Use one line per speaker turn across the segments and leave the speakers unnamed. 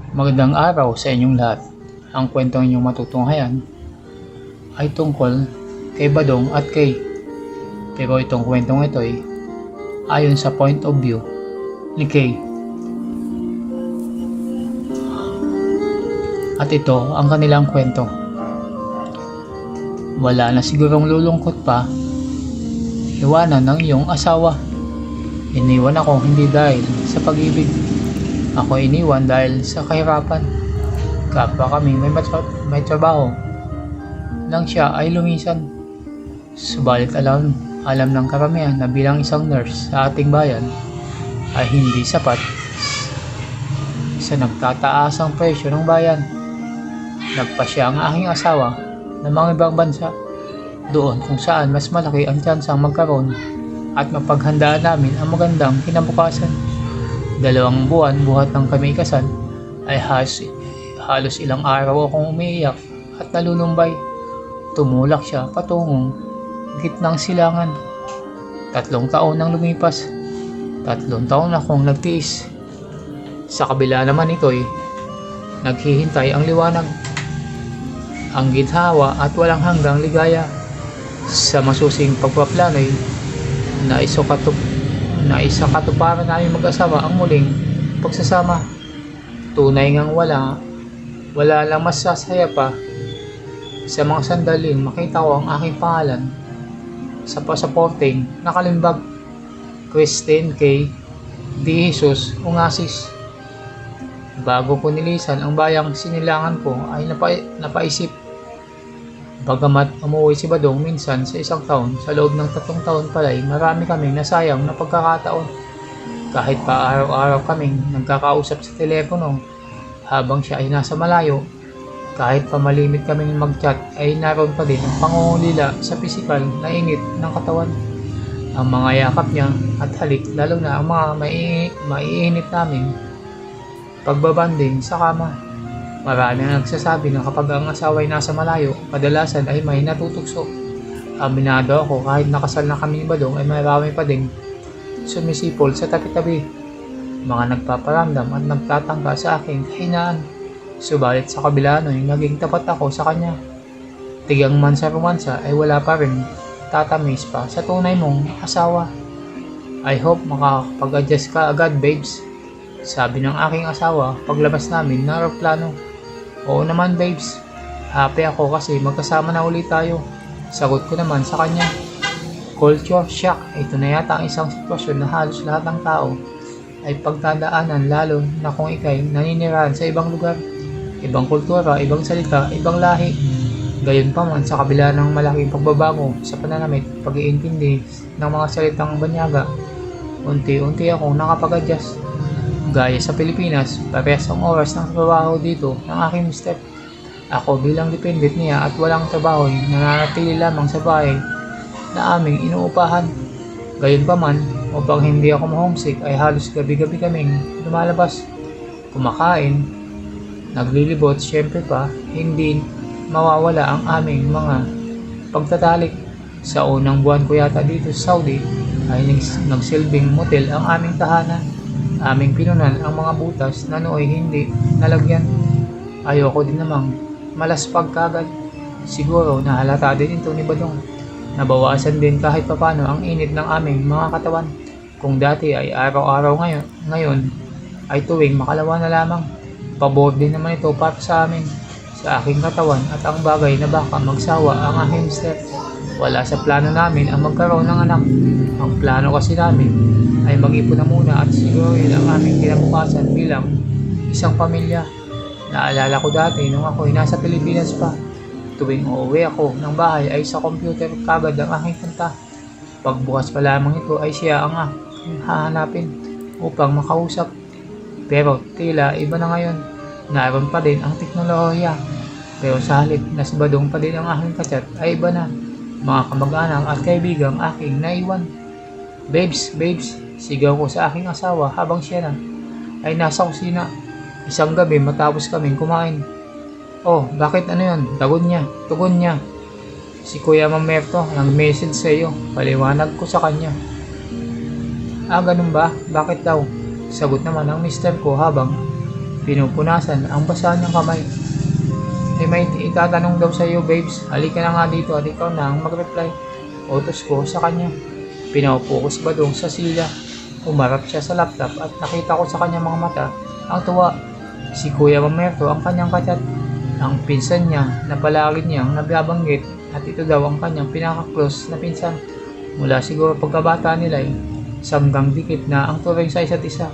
Magandang araw sa inyong lahat. Ang kwentong inyong matutunghayan ay tungkol kay Badong at Kay. Pero itong kwentong ito ay ayon sa point of view ni Kay. At ito ang kanilang kwento. Wala na sigurong lulungkot pa. Iwanan ng iyong asawa. Iniwan ako hindi dahil sa pag-ibig. Ako iniwan dahil sa kahirapan. Kapwa kami may trabaho nang siya ay lumisan. Subalit alam ng karamihan na bilang isang nurse sa ating bayan ay hindi sapat sa nagtataasang presyo ng bayan. Nagpasya ang aking asawa ng mga ibang bansa doon kung saan mas malaki ang tsansang magkaroon at mapaghandaan namin ang magandang kinabukasan. 2 buwan buhat ng kami kasal ay halos ilang araw akong umiiyak at nalulumbay. Tumulak siya patungong gitnang silangan. 3 taon nang lumipas. 3 taon akong nagtiis. Sa kabila naman ito'y naghihintay ang liwanag, ang ginhawa at walang hanggang ligaya. Sa masusing pagpaplano'y naisakatuparan namin mag-asawa ang muling pagsasama. Tunay ngang wala lang mas sasaya pa sa mga sandaling makita ko ang aking pangalan sa pasaporteng nakalimbag, Christine K. D. Jesus Ungasis. Bago ko nilisan ang bayang sinilangan ko ay napaisip. Bagamat umuwi si Badong minsan sa 1 taon, sa loob ng 3 taon pala'y marami kaming nasayang na pagkakataon. Kahit pa araw-araw kaming nagkakausap sa telepono habang siya ay nasa malayo, kahit pa malimit kaming mag-chat ay naroon pa din ang pangungulila sa pisikal na init ng katawan. Ang mga yakap niya at halik, lalo na ang mga maiinit naming pagbabanding sa kama. Marami ang nagsasabi na kapag ang asawa ay nasa malayo, kadalasan ay may natutugso. Aminado ako kahit nakasal na kami ni Badong ay marami pa ding sumisipol sa tabi-tabi. Mga nagpaparamdam at nagtatangka sa aking kahinaan. Subalit sa kabila no'y naging tapat ako sa kanya. Tigang man sa romansa ay wala pa rin tatamis pa sa tunay mong asawa. I hope makakapag-adjust ka agad, babes. Sabi ng aking asawa paglabas namin ng aeroplano. Oo naman, babes. Happy ako kasi magkasama na ulit tayo. Sagot ko naman sa kanya. Culture shock. Ito na yata ang isang sitwasyon na halos lahat ng tao ay pagtadaanan, lalo na kung ikay naninirahan sa ibang lugar. Ibang kultura, ibang salita, ibang lahi. Gayon pa man sa kabila ng malaking pagbabago sa pananamit, pag-iintindi ng mga salitang banyaga, unti-unti akong nakapag-adjust. Gaya sa Pilipinas, parehas ang oras ng trabaho dito ng aking mister. Ako bilang dependent niya at walang trabaho, nananatili lamang sa bahay na aming inuupahan. Gayon pa man, upang hindi ako ma-homesick ay halos gabi-gabi kaming lumalabas, kumakain, naglilibot. Syempre pa, hindi mawawala ang aming mga pagtatalik. Sa unang buwan ko yata dito sa Saudi ay nagsilbing motel ang aming tahanan. Aming pinunan ang mga butas na nooy hindi nalagyan. Ayoko din namang malaspag kagad. Siguro nahalata din ito ni Badong. Nabawasan din kahit papano ang init ng aming mga katawan. Kung dati ay araw-araw, ngayon ay tuwing makalawa na lamang. Pabor din naman ito para sa amin, sa aking katawan at ang bagay na baka magsawa ang aking mister. Wala sa plano namin ang magkaroon ng anak. Ang plano kasi namin ay mag-ipon na muna at siguruhin ang aming kinabukasan bilang isang pamilya. Naalala ko dati nung ako'y nasa Pilipinas pa. Tuwing uuwi ako ng bahay ay sa computer kagad ang aking punta. Pagbukas pa lamang ito ay siya ang aking hahanapin upang makausap. Pero tila iba na ngayon. Naroon pa din ang teknolohiya. Pero sa halip na si Badong pa din ang aking kachat ay iba na. Mga kamag-anak at kaibigang aking naiwan. Babes, sigaw ko sa aking asawa habang siya na ay nasa kusina. Isang gabi matapos kaming kumain. Oh, bakit ano yun? Tugon niya. Si Kuya Mamerto nag-message sa iyo. Paliwanag ko sa kanya. Ganun ba? Bakit daw? Sagot naman ng mister ko habang pinupunasan ang basa niyang kamay. May itatanong daw sa iyo, babes. Halika na nga dito at ikaw na ang mag-reply. Utos ko sa kanya. Pinaupo ko si Badong sa silya. Umarap siya sa laptop at nakita ko sa kanyang mga mata ang tuwa. Si Kuya Mamerto ang kanyang kachat. Ang pinsan niya na palagi niyang nababanggit at ito daw ang kanyang pinaka-close na pinsan. Mula siguro pagkabata nila samgang dikit na ang turing sa isa't isa.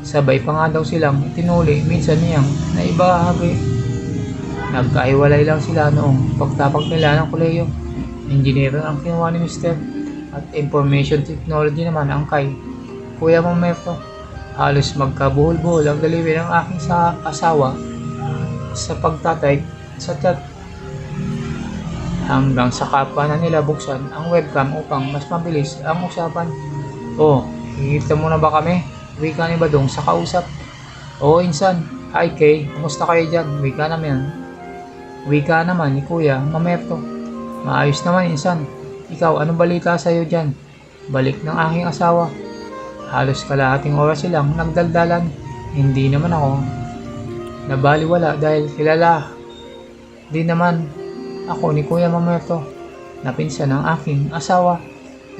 Sabay pa nga daw silang itinuli minsan niyang naibahagi. Nagkahiwalay lang sila noong pagtapak nila ng kolehiyo. Engineer ang kinuha ni Mr. at Information Technology naman ang kay Kuya Mamerto. Halos magkabuhol-buhol ang daliwi ng aking asawa sa pagtatype sa chat. Hanggang sa kapwa na nila buksan ang webcam upang mas mabilis ang usapan. Oh, hihita mo na ba kami? Wika ni Badong sa kausap. Oo, insan. Hi Kay, kumusta kayo dyan? Wika naman ni Kuya Mamerto. Maayos naman insan. Ikaw, anong balita sa'yo dyan? Balik ng aking asawa. Halos kalahating oras silang nagdaldalan. Hindi naman ako nabaliwala dahil kilala din naman ako ni Kuya Mamerto na pinsan ng aking asawa.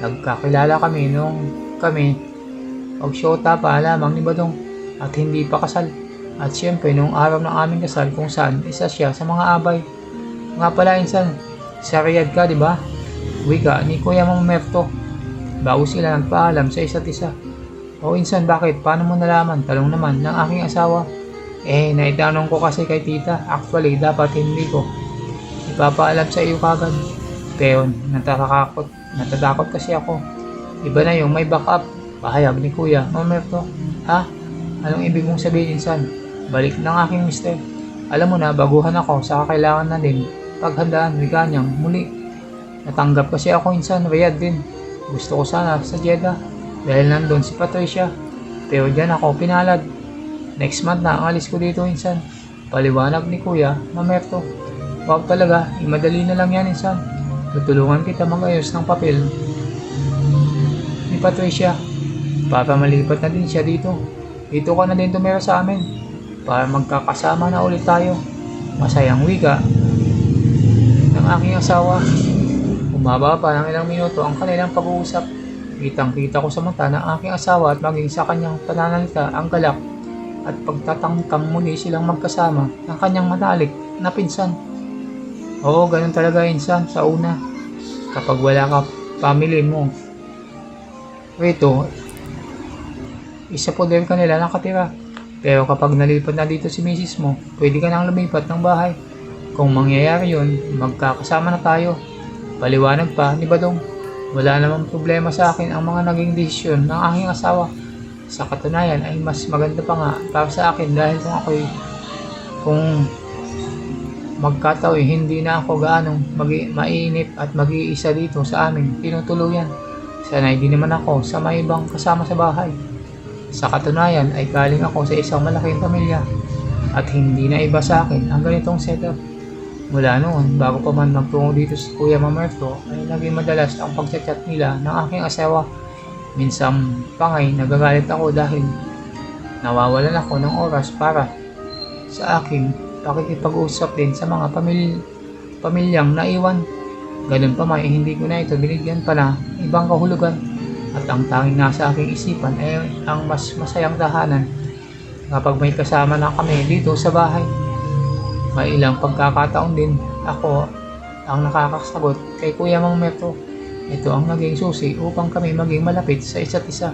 Nagkakilala kami noong kami magsyota pa lamang ni Badong at hindi pa kasal. At siyempre noong araw ng aming kasal kung saan isa siya sa mga abay. Nga pala insan, sa Riyadh ka diba? Wika ni Kuya Mamerto. Bago sila nagpaalam sa isa't isa. O insan, bakit? Paano mo nalaman? Talong naman ng aking asawa. Naitanong ko kasi kay tita. Actually, dapat hindi ko ipapaalam sa iyo kagad. Pero natatakot kasi ako. Iba na yung may backup. Pahayag ni Kuya Mamerto. Ha? Anong ibig mong sabihin insan? Balik ng aking mister. Alam mo na, baguhan ako, saka kailangan na din paghandaan, wika niyang muli. Natanggap kasi ako insan, Riyadh din. Gusto ko sana sa Jeddah dahil nandun si Patricia. Pero dyan ako pinalad. Next month na ang alis ko dito insan. Paliwanag ni Kuya Mamerto. Wow talaga, madali na lang yan insan. Tutulungan kita mag-ayos ng papel ni Patricia. Para malipat na din siya dito. Dito ka na din tumira sa amin para magkakasama na ulit tayo. Masayang wika ng aking asawa. Umaba pa ng ilang minuto ang kanilang pag-uusap. Kitang-kita ko sa mata ng aking asawa at maging sa kanyang pananalita ang galak at pagtatangkang muli silang magkasama ng kanyang matalik na pinsan. Oo, ganun talaga insan sa una. Kapag wala ka family mo rito, isa poder ka nila nakatira. Pero kapag nalipat na dito si misis mo, pwede ka nang lumipat ng bahay. Kung mangyayari yun, magkakasama na tayo. Paliwanag pa ni Badong. Wala namang problema sa akin ang mga naging desisyon ng aking asawa. Sa katunayan ay mas maganda pa nga para sa akin dahil kung magkataoy hindi na ako gaanong mainip at mag-iisa dito sa amin tinutuluyan. Sanay din naman ako sa may ibang kasama sa bahay. Sa katunayan ay galing ako sa isang malaking pamilya at hindi na iba sa akin ang ganitong setup. Mula noon, bago pa man magtungo dito si Kuya Mamerto ay naging madalas ang pagchat-chat nila ng aking asawa. Minsan pa nga'y nagagalit ako dahil nawawalan ako ng oras para sa aking pakikipag-usap din sa mga pamilyang naiwan. Ganun pa may hindi ko na ito binigyan pa na ibang kahulugan. At ang tanging nasa aking isipan ay ang mas masayang tahanan kapag may kasama na kami dito sa bahay. May ilang pagkakataon din ako ang nakakasagot kay Kuya Mamerto. Ito ang naging susi upang kami maging malapit sa isa't isa.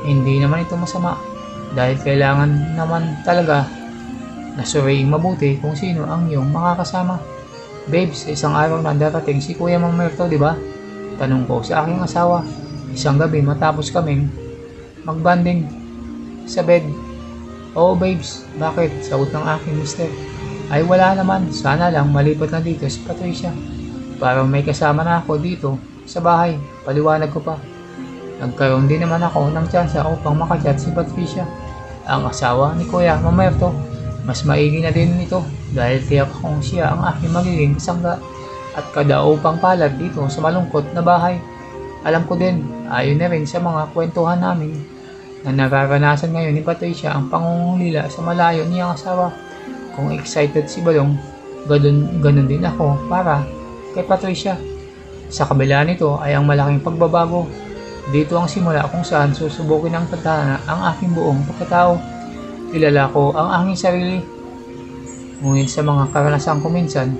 Hindi naman ito masama dahil kailangan naman talaga na suriing mabuti kung sino ang iyong makakasama. Babes, isang araw na darating si Kuya Mamerto, di ba? Tanong ko sa aking asawa. Isang gabi matapos kaming magbanding sa bed. Oo babes, bakit? Sagot ng aking mister. Ay wala naman, sana lang malipat na dito si Patricia. Para may kasama na ako dito sa bahay, paliwanag ko pa. Nagkaroon din naman ako ng tsansa upang makachat si Patricia, ang asawa ni Kuya Mamerto. Mas maigi na din nito dahil tiyak akong siya ang aking magiging kasangga at kadaupang palad dito sa malungkot na bahay. Alam ko din, ayon na rin sa mga kwentuhan namin na nararanasan ngayon ni Patricia ang pangungulila sa malayo niyang asawa. Kung excited si Badong, ganun din ako para kay Patricia. Sa kabila nito ay ang malaking pagbabago. Dito ang simula kung saan susubukin ng tadhana ang aking buong pagkatao. Kilala ko ang aking sarili. Ngunit sa mga karanasan ko minsan,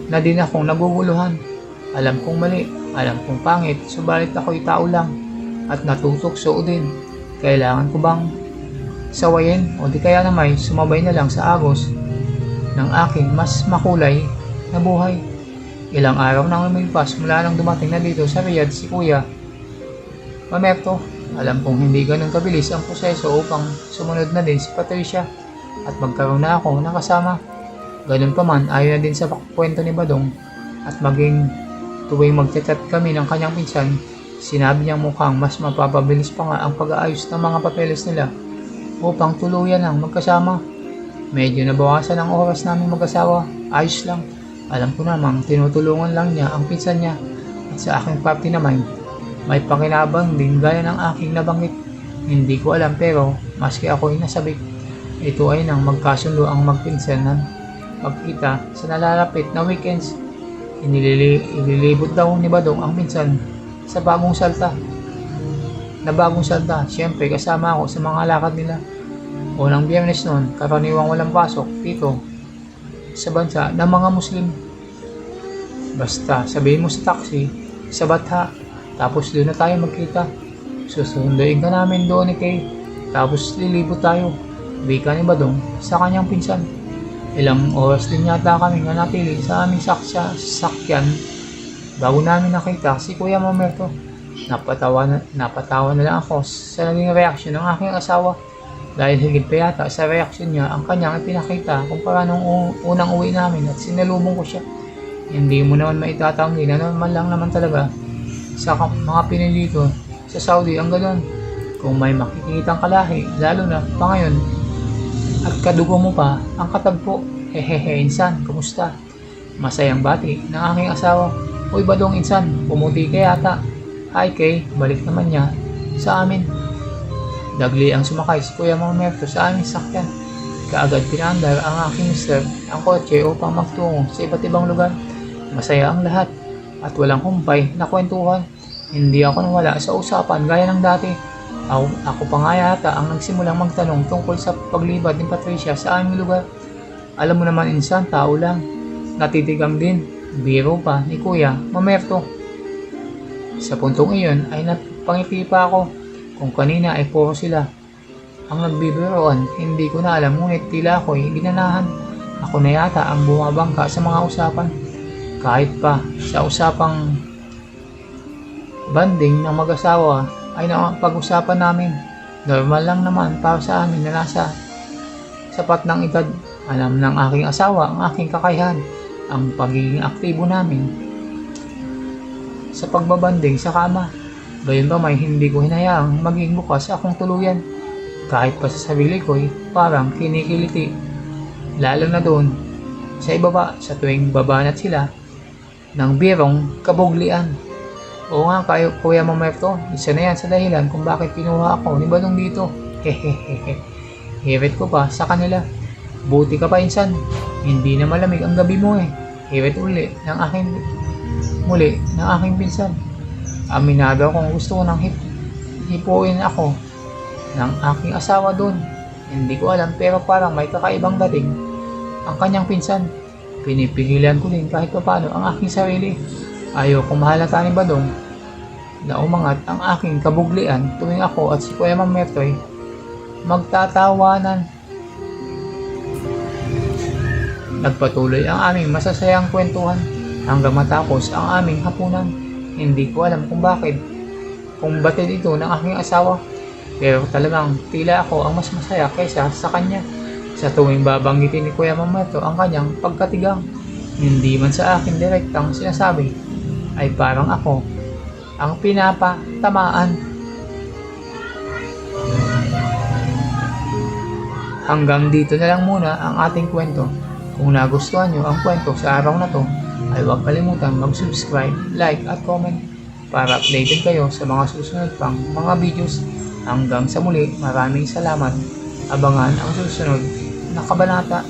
na din akong naguguluhan. Alam kong mali, alam kong pangit, subalit ako'y tao lang at natutokso din. Kailangan ko bang sawayin o di kaya naman sumabay na lang sa agos ng aking mas makulay na buhay? Ilang araw nang lumilipas mula nang dumating na dito sa Riyadh si Kuya Mamerto. Alam kong hindi ganun kabilis ang proseso upang sumunod na din si Patricia at magkaroon na ako ng kasama. Ganun pa man, ayaw na din sa kwento ni Badong at maging tuwing magchat-chat kami ng kanyang pinsan, sinabi niyang mukhang mas mapapabilis pa nga ang pag-aayos ng mga papeles nila upang tuluyan ang magkasama. Medyo nabawasan ang oras namin mag-asawa, ayos lang. Alam ko namang tinutulungan lang niya ang pinsan niya at sa aking parte naman, may pakinabang din gaya ng aking nabanggit. Hindi ko alam pero maski ako'y nasabik, ito ay nang magkasundo ang magpinsanan magkita sa nalalapit na weekends. Inililibot daw ni Badong ang pinsan sa bagong salta. Siyempre kasama ako sa mga lakad nila. Unang Biyernes noon, karaniwang walang pasok dito sa bansa ng mga Muslim. Basta sabihin mo sa taxi, sa Batha, tapos doon na tayo magkita. Susunduin ka namin doon ni Kay, tapos lilibot tayo. Wika ni Badong sa kanyang pinsan. Ilang oras din yata kami nanatili sa aming sasakyan bago namin nakita si Kuya Mamerto. Napatawa na lang ako sa naging reaksyon ng aking asawa dahil higit pa yata sa reaksyon niya ang kanyang ipinakita kumpara nung unang uwi namin at sinalubong ko siya. Hindi mo naman maitatanggi na naman lang naman talaga sa mga Pinoy dito sa Saudi ang gano'n. Kung may makikitang kalahi, lalo na pa ngayon, at kadugo mo pa ang katagpo. Hehehe insan, kumusta? Masayang bati ng aking asawa. Uy Badong insan, pumuti ka yata. Hi Kay, balik naman niya sa amin. Dagli ang sumakay si Kuya Mamerto sa aming sakyan. Kaagad pinaandar ang aking mister ang kotse upang magtungo sa iba't ibang lugar. Masaya ang lahat at walang humpay na kwentuhan. Hindi ako nawala sa usapan gaya ng dati. Ako pa nga yata ang nagsimulang magtanong tungkol sa paglibad ni Patricia sa aming lugar. Alam mo naman insan, tao lang. Natitigang din, biro pa ni Kuya Mamerto. Sa puntong iyon ay napangiti pa ako. Kung kanina ay puro sila ang nagbibiroan, hindi ko na alam ngunit tila ako'y ginanahan. Ako na yata ang bumabangka sa mga usapan. Kahit pa sa usapang banding ng mag-asawa ay pag-usapan namin. Normal lang naman para sa amin na nasa sapat ng edad. Alam ng aking asawa ang aking kakayahan, ang pagiging aktibo namin sa pagbabanding sa kama. Gayon ba may hindi ko hinayaang maging bukas akong tuluyan. Kahit pa sa sarili ko'y parang kinikiliti. Lalo na doon sa ibaba sa tuwing babanat sila ng birong kabuglian. Oo nga kayo Kuya Mamerto, isa na yan sa dahilan kung bakit pinuha ako ni Badong dito. Hehehehe. Hirit ko pa sa kanila. Buti ka pa insan, hindi na malamig ang gabi mo eh. Hirit muli ng aking pinsan. Aminado akong gusto ko nang hipuin ako ng aking asawa doon. Hindi ko alam pero parang may kakaibang dating ang kanyang pinsan. Pinipigilan ko din kahit paano ang aking sarili. Ayaw kong mahalata ni Badong na umangat ang aking kabuglian tuwing ako at si Kuya Mamerto'y magtatawanan. Nagpatuloy ang aming masasayang kwentuhan hanggang matapos ang aming hapunan. Hindi ko alam kung batid ito ng aking asawa, pero talagang tila ako ang mas masaya kaysa sa kanya. Sa tuwing babanggitin ni Kuya Mamerto ang kanyang pagkatigang, hindi man sa akin direktang sinasabi, ay parang ako ang pinapatamaan. Hanggang dito na lang muna ang ating kwento. Kung nagustuhan nyo ang kwento sa araw na to, ay huwag kalimutan mag-subscribe, like at comment. para updated kayo sa mga susunod pang mga videos. Hanggang sa muli, maraming salamat. Abangan ang susunod na kabanata.